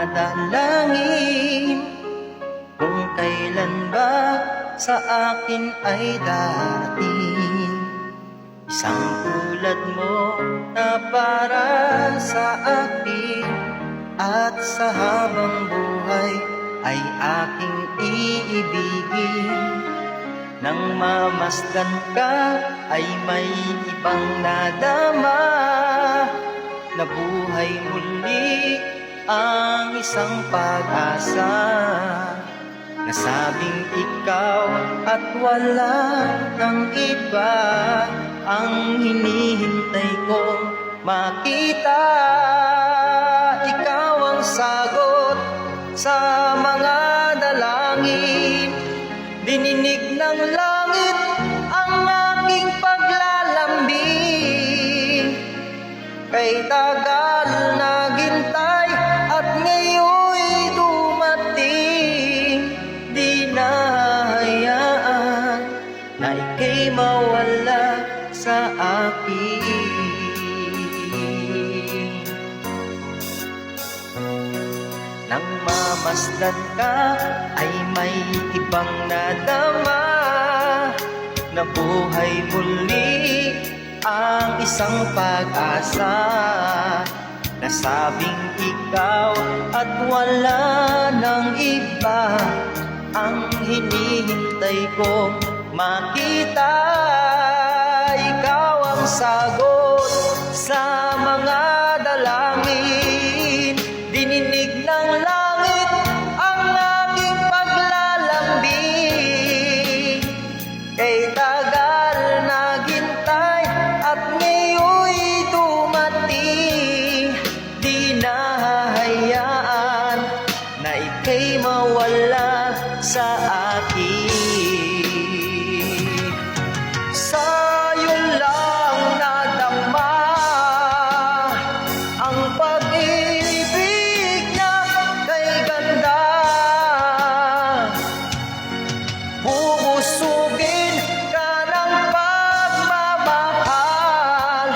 nadalangin kung kailan ba sa akin ay darating isang tulad mo na para sa akin, at sa habang buhay ay aking iibigin. Nang mamasdan ka ay may ibang nadama, na buhay muli ang isang pag-asa. Nasabing ikaw at wala ng iba ang hinihintay kong makita. Ikaw ang sagot sa mga dalangin, dininig ng langit ang aking paglalambing. Kay tagal naghintay at ngayon'y dumating, di na hayaan na ika'y mawala sa akin. Nang mamasdan ka ay may ibang nadama, na buhay muli ang isang pag-asa. Nasabing ikaw at wala ng iba ang hinihintay kong makita. Ikaw ang sagot sa mga dalangin, dininig ng langit ang aking paglalambing. Kay tagal naghintay at ngayon'y dumating, di na hahayaan na ika'y mawala sa akin. Sa'yo lang nadama ang pag-ibig niya kay ganda. Bubusugin ka ng pagmamahal,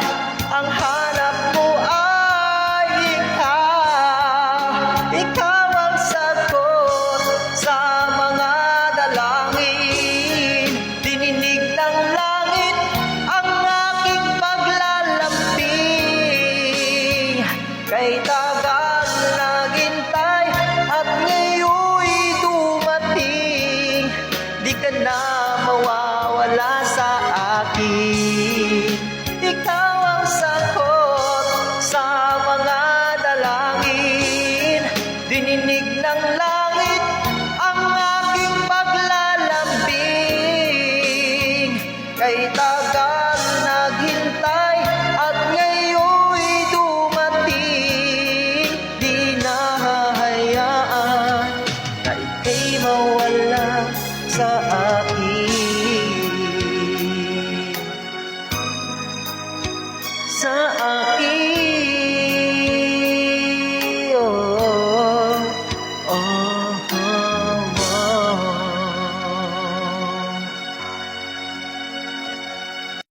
ang hanap mo ay ikaw. Ikaw ang sagot sa mga dalangin, dininig ng langit ang aking paglalambing. Kay tagal naghintay at ngayon'y dumating, di ka na mawawala sa akin. Ikaw ang sagot sa mga dalangin, dininig ng langit ang aking paglalambing. Kay tagal naghintay at ngayon'y dumating, di na hahayaan na ika'y mawala sa akin. Sa akin.